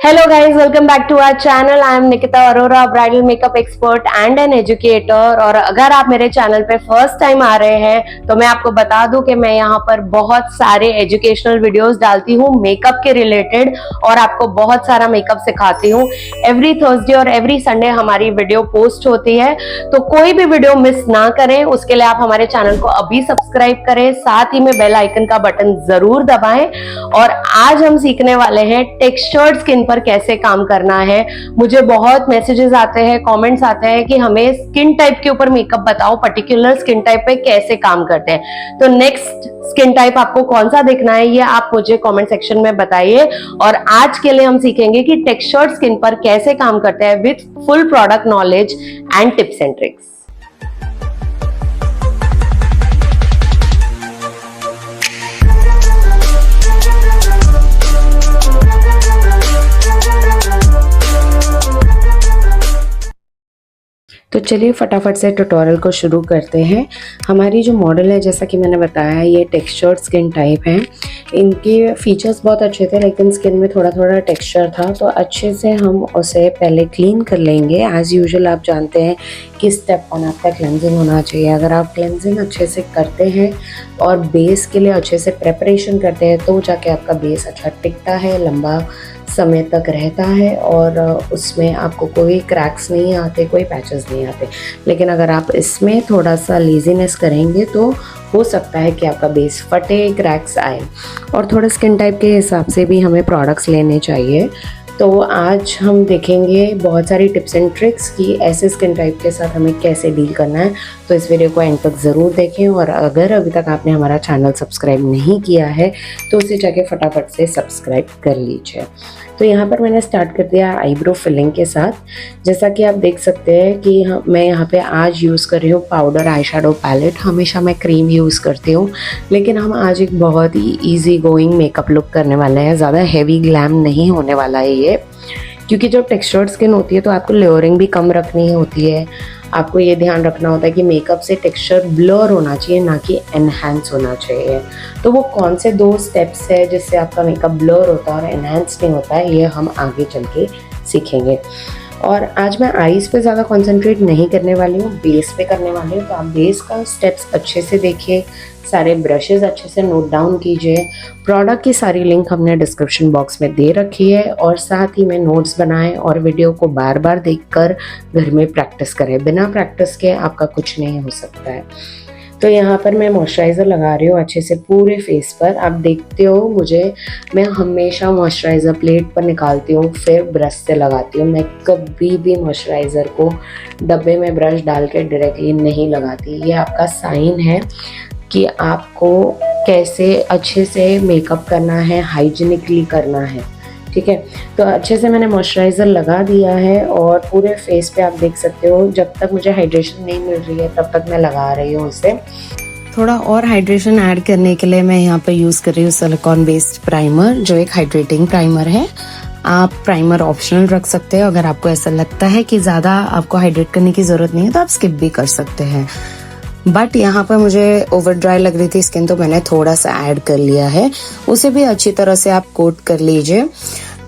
Hello guys, welcome back to our channel. I am Nikita Arora, bridal makeup expert and an educator. और अगर आप मेरे channel पे first time आ रहे हैं तो मैं आपको बता दूं कि मैं यहाँ पर बहुत सारे एजुकेशनल वीडियोस डालती हूँ मेकअप के रिलेटेड, और आपको बहुत सारा मेकअप सिखाती हूँ। एवरी थर्सडे और एवरी संडे हमारी वीडियो पोस्ट होती है, तो कोई भी वीडियो मिस ना करें उसके लिए आप हमारे चैनल को अभी सब्सक्राइब करें, साथ ही में बेल आइकन का बटन जरूर दबाएं। और आज हम सीखने वाले हैं टेक्सचर्ड स्किन पर कैसे काम करना है। मुझे बहुत मैसेजेस आते हैं, कमेंट्स आते हैं कि हमें स्किन टाइप के ऊपर मेकअप बताओ, पर्टिकुलर स्किन टाइप पे कैसे काम करते हैं। तो नेक्स्ट स्किन टाइप आपको कौन सा देखना है ये आप मुझे कमेंट सेक्शन में बताइए। और आज के लिए हम सीखेंगे कि टेक्सचर्ड स्किन पर कैसे काम करते हैं with full product knowledge and tips and tricks. तो चलिए फटाफट से ट्यूटोरियल को शुरू करते हैं। हमारी जो मॉडल है, जैसा कि मैंने बताया, ये टेक्सचर्ड स्किन टाइप है। इनके फीचर्स बहुत अच्छे थे, लेकिन स्किन में थोड़ा थोड़ा टेक्सचर था, तो अच्छे से हम उसे पहले क्लीन कर लेंगे। एज़ यूजुअल आप जानते हैं कि स्टेप 1 आपका क्लेंजिंग होना चाहिए। अगर आप क्लेंजिंग अच्छे से करते हैं और बेस के लिए अच्छे से प्रेपरेशन करते हैं तो जाके आपका बेस अच्छा टिकता है, लंबा समय तक रहता है, और उसमें आपको कोई क्रैक्स नहीं आते, कोई पैचेस नहीं आते। लेकिन अगर आप इसमें थोड़ा सा लेजीनेस करेंगे तो हो सकता है कि आपका बेस फटे, क्रैक्स आए। और थोड़ा स्किन टाइप के हिसाब से भी हमें प्रोडक्ट्स लेने चाहिए। तो आज हम देखेंगे बहुत सारी टिप्स एंड ट्रिक्स कि ऐसे स्किन टाइप के साथ हमें कैसे डील करना है। तो इस वीडियो को एंड तक ज़रूर देखें, और अगर अभी तक आपने हमारा चैनल सब्सक्राइब नहीं किया है तो उसे जाके फटाफट से सब्सक्राइब कर लीजिए। तो यहाँ पर मैंने स्टार्ट कर दिया आईब्रो फिलिंग के साथ। जैसा कि आप देख सकते हैं कि मैं यहाँ पे आज यूज़ कर रही हूँ पाउडर आई शेडो पैलेट। हमेशा मैं क्रीम यूज़ करती हूँ, लेकिन हम आज एक बहुत ही ईजी गोइंग मेकअप लुक करने वाले हैं। ज़्यादा हैवी ग्लैम नहीं होने वाला है ये, क्योंकि जब टेक्सचर्ड स्किन होती है तो आपको लेयरिंग भी कम रखनी होती है। आपको ये ध्यान रखना होता है कि मेकअप से टेक्सचर ब्लर होना चाहिए, ना कि एनहांस होना चाहिए। तो वो कौन से 2 स्टेप्स है जिससे आपका मेकअप ब्लर होता है और एनहांस नहीं होता है, ये हम आगे चल के सीखेंगे। और आज मैं आईज पे ज़्यादा कंसंट्रेट नहीं करने वाली हूँ, बेस पे करने वाली हूँ। तो आप बेस का स्टेप्स अच्छे से देखिए, सारे ब्रशेस अच्छे से नोट डाउन कीजिए। प्रोडक्ट की सारी लिंक हमने डिस्क्रिप्शन बॉक्स में दे रखी है, और साथ ही में नोट्स बनाएं और वीडियो को बार बार देखकर घर में प्रैक्टिस करें। बिना प्रैक्टिस के आपका कुछ नहीं हो सकता है। तो यहाँ पर मैं मॉइस्चराइज़र लगा रही हूँ अच्छे से पूरे फेस पर। आप देखते हो मैं हमेशा मॉइस्चराइज़र प्लेट पर निकालती हूँ, फिर ब्रश से लगाती हूँ। मैं कभी भी मॉइस्चराइज़र को डब्बे में ब्रश डाल के डायरेक्टली नहीं लगाती। ये आपका साइन है कि आपको कैसे अच्छे से मेकअप करना है, हाइजीनिकली करना है, ठीक है। तो अच्छे से मैंने मॉइस्चराइज़र लगा दिया है, और पूरे फेस पे आप देख सकते हो जब तक मुझे हाइड्रेशन नहीं मिल रही है तब तक मैं लगा रही हूँ उसे। थोड़ा और हाइड्रेशन ऐड करने के लिए मैं यहाँ पे यूज़ कर रही हूँ सिलिकॉन बेस्ड प्राइमर, जो एक हाइड्रेटिंग प्राइमर है। आप प्राइमर ऑप्शनल रख सकते हैं। अगर आपको ऐसा लगता है कि ज़्यादा आपको हाइड्रेट करने की ज़रूरत नहीं है तो आप स्किप भी कर सकते हैं। बट यहाँ पर मुझे ओवर ड्राई लग रही थी स्किन, तो मैंने थोड़ा सा ऐड कर लिया है। उसे भी अच्छी तरह से आप कोट कर लीजिए।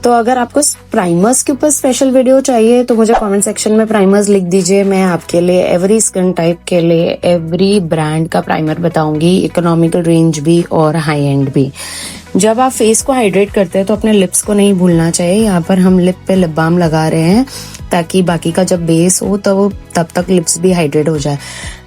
तो अगर आपको प्राइमर्स के ऊपर स्पेशल वीडियो चाहिए तो मुझे कमेंट सेक्शन में प्राइमर्स लिख दीजिए। मैं आपके लिए एवरी स्किन टाइप के लिए एवरी ब्रांड का प्राइमर बताऊंगी, इकोनॉमिकल रेंज भी और हाई एंड भी। जब आप फेस को हाइड्रेट करते हैं तो अपने लिप्स को नहीं भूलना चाहिए। यहाँ पर हम लिप पे लिप बाम लगा रहे हैं ताकि बाकी का जब बेस हो तो तब तक लिप्स भी हाइड्रेट हो जाए।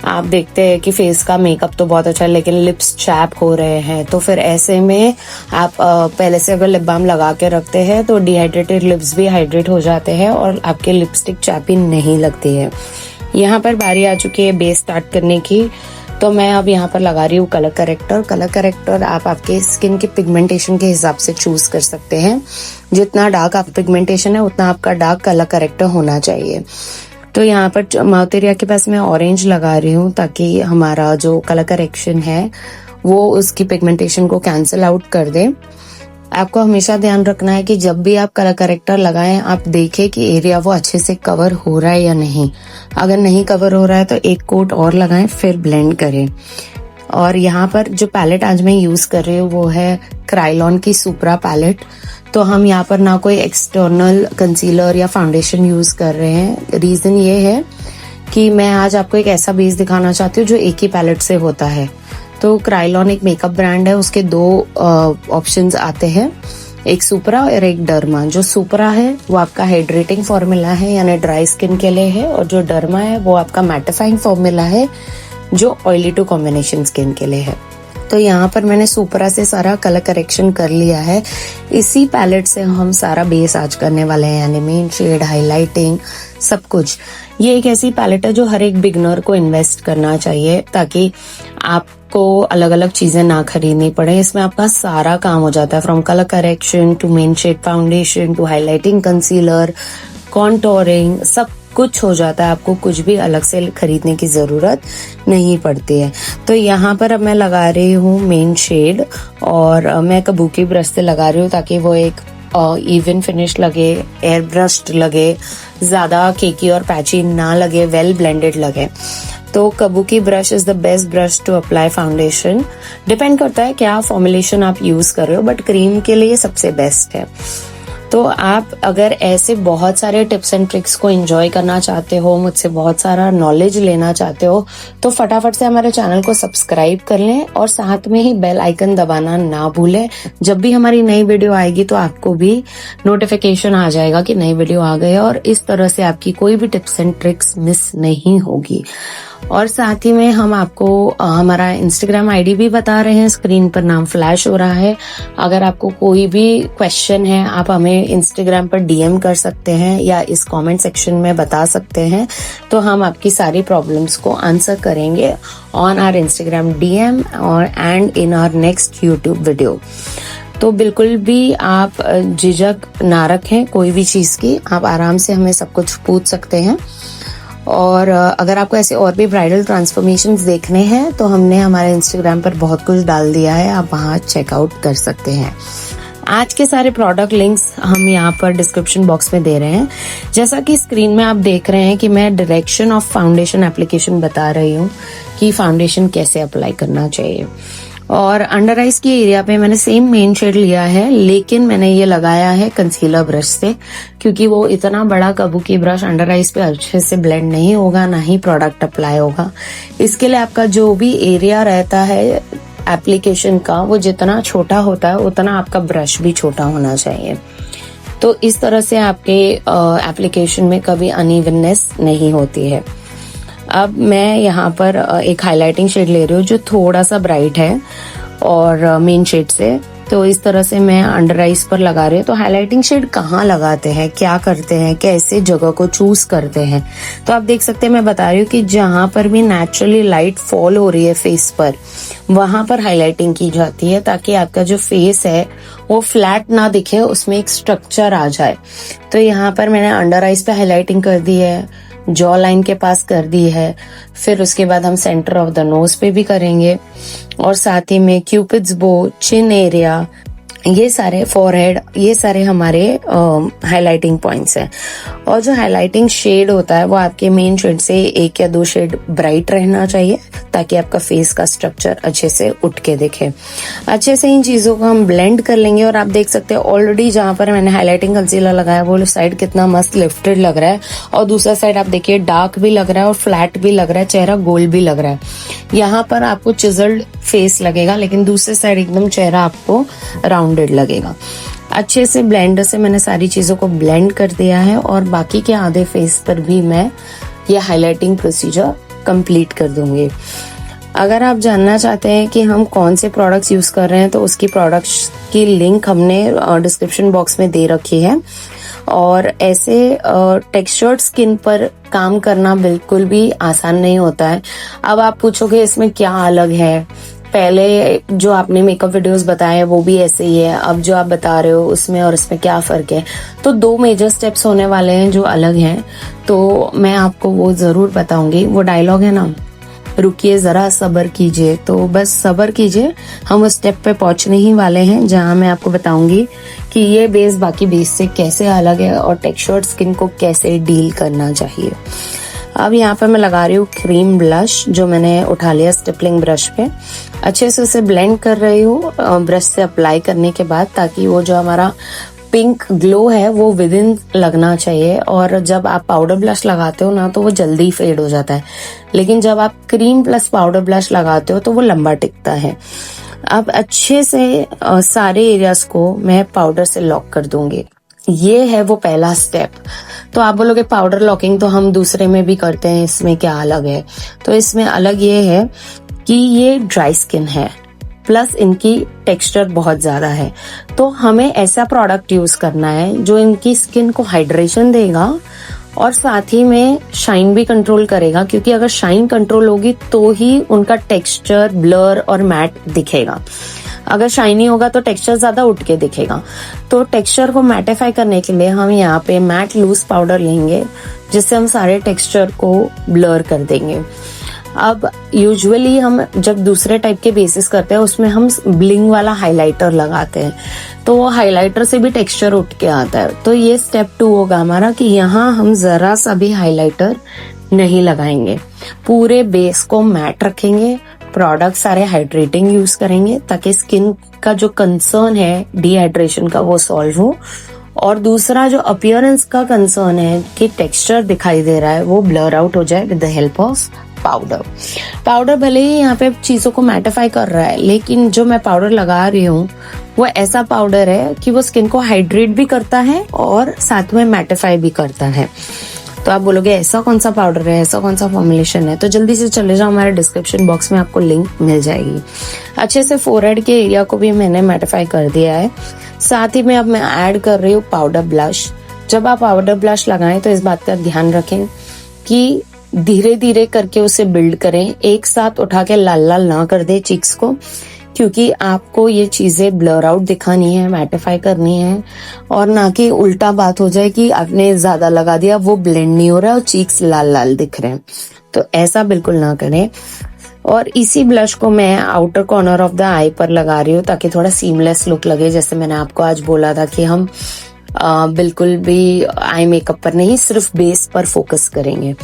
आप देखते हैं कि फेस का मेकअप तो बहुत अच्छा है, लेकिन लिप्स चैप हो रहे हैं, तो फिर ऐसे में आप पहले से अगर लिप बाम लगा के रखते हैं तो डिहाइड्रेटेड लिप्स भी हाइड्रेट हो जाते हैं और आपके लिपस्टिक चैपी नहीं लगती है। यहाँ पर बारी आ चुकी है बेस स्टार्ट करने की। तो मैं अब यहाँ पर लगा रही हूँ कलर करेक्टर। कलर करेक्टर आप आपके स्किन के पिगमेंटेशन के हिसाब से चूज कर सकते हैं। जितना डार्क आप पिगमेंटेशन है उतना आपका डार्क कलर करेक्टर होना चाहिए। तो यहाँ पर माउथ एरिया के पास मैं ऑरेंज लगा रही हूँ ताकि हमारा जो कलर करेक्शन है वो उसकी पिगमेंटेशन को कैंसिल आउट कर दे। आपको हमेशा ध्यान रखना है कि जब भी आप कलर करेक्टर लगाएं आप देखें कि एरिया वो अच्छे से कवर हो रहा है या नहीं। अगर नहीं कवर हो रहा है तो एक कोट और लगाएं, फिर ब्लेंड करें। और यहाँ पर जो पैलेट आज मैं यूज कर रही हूँ वो है क्राइलॉन की सुप्रा पैलेट। तो हम यहाँ पर ना कोई एक्सटर्नल कंसीलर या फाउंडेशन यूज कर रहे हैं। रीजन ये है कि मैं आज आपको एक ऐसा बेस दिखाना चाहती हूँ जो एक ही पैलेट से होता है। तो क्राइलॉन एक मेकअप ब्रांड है, उसके दो ऑप्शंस आते हैं, एक सुपरा और एक डर्मा। जो सुपरा है वो आपका हाइड्रेटिंग फॉर्मूला है यानी ड्राई स्किन के लिए है, और जो डर्मा है वो आपका मैटिफाइंग फॉर्मूला है जो ऑयली टू कॉम्बिनेशन स्किन के लिए है। तो यहाँ पर मैंने सुपरा से सारा कलर करेक्शन कर लिया है। इसी पैलेट से हम सारा बेस आज करने वाले हैं, यानी मेन शेड, हाइलाइटिंग, सब कुछ। ये एक ऐसी पैलेट है जो हर एक बिगनर को इन्वेस्ट करना चाहिए ताकि आपको अलग अलग चीजें ना खरीदनी पड़े। इसमें आपका सारा काम हो जाता है, from colour correction to main shade foundation to highlighting, concealer, contouring, सब कुछ हो जाता है। आपको कुछ भी अलग से खरीदने की जरूरत नहीं पड़ती है। तो यहाँ पर अब मैं लगा रही हूँ मेन शेड, और मैं कबूकी ब्रश से लगा रही हूँ ताकि वो एक इवन फिनिश लगे, एयर ब्रश्ड लगे, ज्यादा केकी और पैची ना लगे, वेल ब्लेंडेड लगे। तो kabuki brush is the best brush to apply foundation. Depend करता है क्या फॉर्मुलेशन आप यूज कर रहे हो, बट क्रीम के लिए सबसे बेस्ट है। तो आप अगर ऐसे बहुत सारे टिप्स एंड ट्रिक्स को एंजॉय करना चाहते हो, मुझसे बहुत सारा नॉलेज लेना चाहते हो, तो फटाफट से हमारे चैनल को सब्सक्राइब कर लें और साथ में ही बेल आइकन दबाना ना भूलें। जब भी हमारी नई वीडियो आएगी तो आपको भी नोटिफिकेशन आ जाएगा कि नई वीडियो आ गई, और इस तरह से आपकी कोई भी टिप्स एंड ट्रिक्स मिस नहीं होगी। और साथ ही में हम आपको हमारा इंस्टाग्राम आईडी भी बता रहे हैं, स्क्रीन पर नाम फ्लैश हो रहा है। अगर आपको कोई भी क्वेश्चन है आप हमें इंस्टाग्राम पर डीएम कर सकते हैं या इस कमेंट सेक्शन में बता सकते हैं, तो हम आपकी सारी प्रॉब्लम्स को आंसर करेंगे ऑन आवर इंस्टाग्राम डीएम और and in our next YouTube video. तो बिल्कुल भी आप झिझक ना रखें कोई भी चीज की, आप आराम से हमें सब कुछ पूछ सकते हैं। और अगर आपको ऐसे और भी ब्राइडल ट्रांसफॉर्मेशंस देखने हैं तो हमने हमारे इंस्टाग्राम पर बहुत कुछ डाल दिया है, आप वहां चेकआउट कर सकते हैं। आज के सारे प्रोडक्ट लिंक्स हम यहाँ पर डिस्क्रिप्शन बॉक्स में दे रहे हैं। जैसा कि स्क्रीन में आप देख रहे हैं कि मैं डायरेक्शन ऑफ फाउंडेशन एप्लीकेशन बता रही हूँ कि फाउंडेशन कैसे अप्लाई करना चाहिए। और अंडर आइज की एरिया पे मैंने सेम मेन शेड लिया है, लेकिन मैंने ये लगाया है कंसीलर ब्रश से, क्योंकि वो इतना बड़ा कबूकी ब्रश अंडर आइज पे अच्छे से ब्लेंड नहीं होगा, ना ही प्रोडक्ट अप्लाई होगा। इसके लिए आपका जो भी एरिया रहता है एप्लीकेशन का, वो जितना छोटा होता है उतना आपका ब्रश भी छोटा होना चाहिए। तो इस तरह से आपके एप्लीकेशन में कभी अनइवननेस नहीं होती है। अब मैं यहाँ पर एक हाइलाइटिंग शेड ले रही हूँ जो थोड़ा सा ब्राइट है और मेन शेड से, तो इस तरह से मैं अंडर आइज पर लगा रही हूँ। तो हाइलाइटिंग शेड कहाँ लगाते हैं, क्या करते हैं, कैसे जगह को चूज करते हैं, तो आप देख सकते हैं मैं बता रही हूँ कि जहां पर भी नेचुरली लाइट फॉल हो रही है फेस पर, वहां पर हाइलाइटिंग की जाती है ताकि आपका जो फेस है वो फ्लैट ना दिखे, उसमें एक स्ट्रक्चर आ जाए। तो यहाँ पर मैंने अंडर आइज पे हाइलाइटिंग कर दी है, जॉ लाइन के पास कर दी है, फिर उसके बाद हम सेंटर ऑफ द नोज पे भी करेंगे, और साथ ही में क्यूपिड्स बो, चिन एरिया, ये सारे फॉरहेड, ये सारे हमारे हाइलाइटिंग पॉइंट्स हैं। और जो हाइलाइटिंग शेड होता है वो आपके मेन शेड से 1 या 2 शेड ब्राइट रहना चाहिए ताकि आपका फेस का स्ट्रक्चर अच्छे से उठ के दिखे। अच्छे से इन चीजों को हम ब्लेंड कर लेंगे। और आप देख सकते हैं ऑलरेडी जहां पर मैंने हाइलाइटिंग कंसीलर लगाया वो साइड कितना मस्त लिफ्टेड लग रहा है, और दूसरा साइड आप देखिए डार्क भी लग रहा है और फ्लैट भी लग रहा है, चेहरा गोल भी लग रहा है। यहाँ पर आपको चिजल्ड फेस लगेगा, लेकिन दूसरे साइड एकदम चेहरा आपको राउंडेड लगेगा। अच्छे से ब्लेंडर से मैंने सारी चीजों को ब्लेंड कर दिया है, और बाकी के आधे फेस पर भी मैं ये हाइलाइटिंग प्रोसीजर कंप्लीट कर दूंगी। अगर आप जानना चाहते हैं कि हम कौन से प्रोडक्ट्स यूज कर रहे हैं तो उसकी प्रोडक्ट्स की लिंक हमने डिस्क्रिप्शन बॉक्स में दे रखी है। और ऐसे टेक्सचर्ड स्किन पर काम करना बिल्कुल भी आसान नहीं होता है। अब आप पूछोगे इसमें क्या अलग है, पहले जो आपने मेकअप वीडियोस बताए वो भी ऐसे ही है, अब जो आप बता रहे हो उसमें और इसमें क्या फर्क है। तो 2 मेजर स्टेप्स होने वाले हैं जो अलग हैं, तो मैं आपको वो जरूर बताऊंगी। वो डायलॉग है ना, रुकिए जरा सब्र कीजिए, तो बस सब्र कीजिए, हम उस स्टेप पे पहुंचने ही वाले हैं जहां मैं आपको बताऊंगी कि ये बेस बाकी बेस से कैसे अलग है और टेक्सचर्ड स्किन को कैसे डील करना चाहिए। अब यहाँ पे मैं लगा रही हूँ क्रीम ब्लश, जो मैंने उठा लिया स्टिपलिंग ब्रश पे। अच्छे से उसे ब्लेंड कर रही हूँ ब्रश से अप्लाई करने के बाद, ताकि वो जो हमारा पिंक ग्लो है वो विद इन लगना चाहिए। और जब आप पाउडर ब्लश लगाते हो ना तो वो जल्दी फेड हो जाता है, लेकिन जब आप क्रीम प्लस पाउडर ब्लश लगाते हो तो वो लंबा टिकता है। अब अच्छे से सारे एरियाज को मैं पाउडर से लॉक कर दूंगी। ये है वो पहला स्टेप। तो आप बोलोगे पाउडर लॉकिंग तो हम दूसरे में भी करते हैं, इसमें क्या अलग है? तो इसमें अलग ये है कि ये ड्राई स्किन है, प्लस इनकी टेक्सचर बहुत ज्यादा है। तो हमें ऐसा प्रोडक्ट यूज करना है जो इनकी स्किन को हाइड्रेशन देगा और साथ ही में शाइन भी कंट्रोल करेगा, क्योंकि अगर शाइन कंट्रोल होगी तो ही उनका टेक्सचर ब्लर और मैट दिखेगा। अगर शाइनी होगा तो टेक्सचर ज्यादा उठ के दिखेगा। तो टेक्सचर को मैटिफाई करने के लिए हम यहाँ पे मैट लूज पाउडर लेंगे, जिससे हम सारे टेक्सचर को ब्लर कर देंगे। अब यूजुअली हम जब दूसरे टाइप के बेसिस करते हैं उसमें हम ब्लिंग वाला हाइलाइटर लगाते हैं, तो वो हाइलाइटर से भी टेक्सचर उठ के आता है। तो ये स्टेप 2 होगा हमारा कि यहाँ हम जरा सा भी हाइलाइटर नहीं लगाएंगे, पूरे बेस को मैट रखेंगे, प्रोडक्ट सारे हाइड्रेटिंग यूज करेंगे ताकि स्किन का जो कंसर्न है डिहाइड्रेशन का वो सॉल्व हो। और दूसरा जो अपीयरेंस का कंसर्न है कि टेक्सचर दिखाई दे रहा है, वो ब्लर आउट हो जाए with the help of powder. Powder भले ही यहाँ पे चीजों को मैटिफाई कर रहा है, लेकिन जो मैं पाउडर लगा रही हूँ वो ऐसा पाउडर है कि वो स्किन को हाइड्रेट भी करता है और साथ में मैटिफाई भी करता है। तो आप बोलोगे ऐसा कौन सा पाउडर है, ऐसा कौन सा फॉर्मुलेशन है? तो जल्दी से चले जाओ, हमारे डिस्क्रिप्शन बॉक्स में आपको लिंक मिल जाएगी। अच्छे से फोरहेड के एरिया को भी मैंने मैटिफाई कर दिया है। साथ ही में अब मैं ऐड कर रही हूँ पाउडर ब्लश। जब आप पाउडर ब्लश लगाएं तो इस बात का ध्यान रखें कि धीरे धीरे करके उसे बिल्ड करें, एक साथ उठा के लाल लाल ना कर दे चीक्स को, क्योंकि आपको ये चीजें ब्लर आउट दिखानी है, मैटिफाई करनी है, और ना कि उल्टा बात हो जाए कि आपने ज्यादा लगा दिया, वो ब्लेंड नहीं हो रहा है और चीक्स लाल लाल दिख रहे हैं। तो ऐसा बिल्कुल ना करें। और इसी ब्लश को मैं आउटर कॉर्नर ऑफ द आई पर लगा रही हूँ ताकि थोड़ा सीमलेस लुक लगे। जैसे मैंने आपको आज बोला था कि हम बिल्कुल भी आई मेकअप पर नहीं, सिर्फ बेस पर फोकस करेंगे।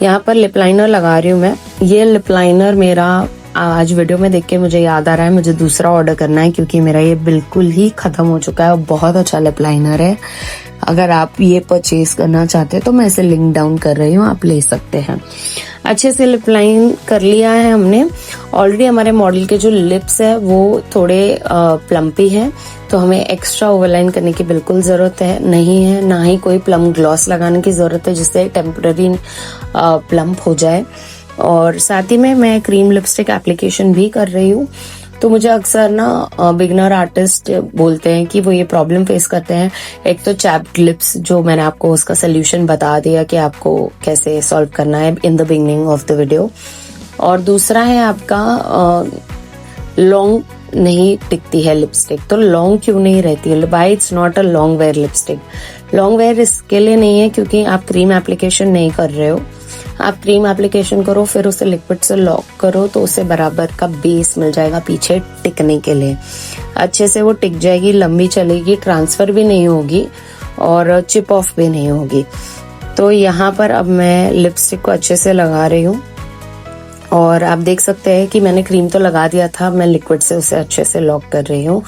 यहाँ पर लिप लाइनर लगा रही हूँ मैं। ये लिप लाइनर मेरा आज वीडियो में देख के मुझे याद आ रहा है मुझे दूसरा ऑर्डर करना है, क्योंकि मेरा ये बिल्कुल ही खत्म हो चुका है और बहुत अच्छा लिप लाइनर है। अगर आप ये परचेज करना चाहते हैं तो मैं इसे लिंक डाउन कर रही हूँ, आप ले सकते हैं। अच्छे से लिप लाइन कर लिया है हमने। ऑलरेडी हमारे मॉडल के जो लिप्स है वो थोड़े प्लम्पी है, तो हमें एक्स्ट्रा ओवरलाइन करने की बिल्कुल जरूरत है नहीं है, ना ही कोई प्लम ग्लॉस लगाने की जरूरत है जिससे टेम्पररी प्लम्प हो जाए। और साथ ही में मैं क्रीम लिपस्टिक एप्लीकेशन भी कर रही हूँ। तो मुझे अक्सर ना बिगनर आर्टिस्ट बोलते हैं कि वो ये प्रॉब्लम फेस करते हैं, एक तो चैप्ड लिप्स, जो मैंने आपको उसका सोल्यूशन बता दिया कि आपको कैसे सॉल्व करना है in the beginning of the video. और दूसरा है आपका लॉन्ग नहीं टिकती है लिपस्टिक। तो लॉन्ग क्यों नहीं रहती है? Why it's not a long where lipstick? Long where इसके लिए नहीं है क्योंकि आप क्रीम एप्लीकेशन नहीं कर रहे हो। आप क्रीम एप्लीकेशन करो, फिर उसे लिक्विड से लॉक करो, तो उसे बराबर का बेस मिल जाएगा पीछे टिकने के लिए। अच्छे से वो टिक जाएगी, लंबी चलेगी, ट्रांसफर भी नहीं होगी और चिप ऑफ भी नहीं होगी। तो यहाँ पर अब मैं लिपस्टिक को अच्छे से लगा रही हूँ और आप देख सकते हैं कि मैंने क्रीम तो लगा दिया था, मैं लिक्विड से उसे अच्छे से लॉक कर रही हूँ।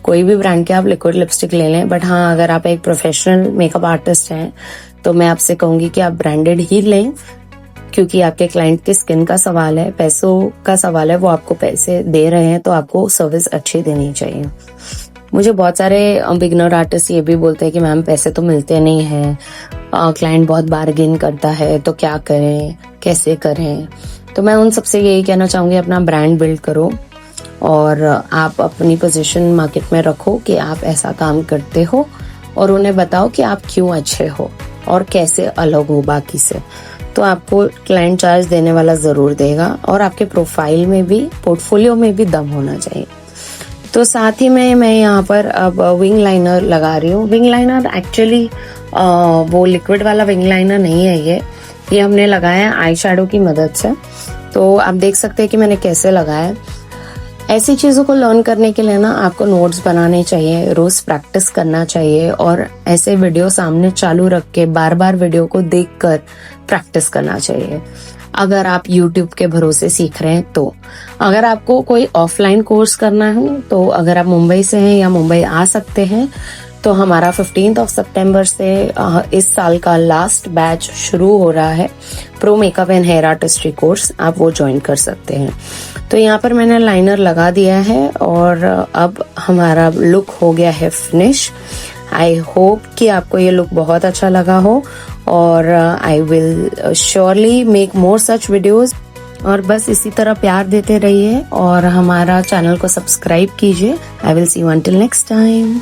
कोई भी ब्रांड के आप लिक्विड लिपस्टिक ले लें, बट हाँ, अगर आप एक प्रोफेशनल मेकअप आर्टिस्ट हैं तो मैं आपसे कहूंगी कि आप ब्रांडेड ही लें, क्योंकि आपके क्लाइंट की स्किन का सवाल है, पैसों का सवाल है। वो आपको पैसे दे रहे हैं तो आपको सर्विस अच्छी देनी चाहिए। मुझे बहुत सारे बिगनर आर्टिस्ट ये भी बोलते हैं कि मैम पैसे तो मिलते नहीं हैं, क्लाइंट बहुत बार्गेन करता है, तो क्या करें, कैसे करें? तो मैं उन सबसे यही कहना चाहूंगी, अपना ब्रांड बिल्ड करो और आप अपनी पोजीशन मार्केट में रखो कि आप ऐसा काम करते हो, और उन्हें बताओ कि आप क्यों अच्छे हो और कैसे अलग हो बाकी से। तो आपको क्लाइंट चार्ज देने वाला जरूर देगा, और आपके प्रोफाइल में भी, पोर्टफोलियो में भी दम होना चाहिए। तो साथ ही में मैं यहाँ पर अब विंग लाइनर लगा रही हूँ। विंग लाइनर एक्चुअली वो लिक्विड वाला विंग लाइनर नहीं है, ये हमने लगाया है आई शैडो की मदद से। तो आप देख सकते हैं कि मैंने कैसे लगाया है। ऐसी चीज़ों को लर्न करने के लिए ना आपको नोट्स बनाने चाहिए, रोज़ प्रैक्टिस करना चाहिए और ऐसे वीडियो सामने चालू रख के बार बार वीडियो को देखकर प्रैक्टिस करना चाहिए। अगर आप YouTube के भरोसे सीख रहे हैं तो अगर आपको कोई ऑफलाइन कोर्स करना है तो अगर आप मुंबई से हैं या मुंबई आ सकते हैं तो हमारा 15 सितंबर से इस साल का लास्ट बैच शुरू हो रहा है, pro makeup and hair artistry course, आप वो ज्वाइन कर सकते हैं। तो यहाँ पर मैंने लाइनर लगा दिया है और अब हमारा लुक हो गया है फिनिश। आई होप कि आपको ये लुक बहुत अच्छा लगा हो और I will surely make more such videos. और बस इसी तरह प्यार देते रहिए और हमारा चैनल को सब्सक्राइब कीजिए। I will see you until next time.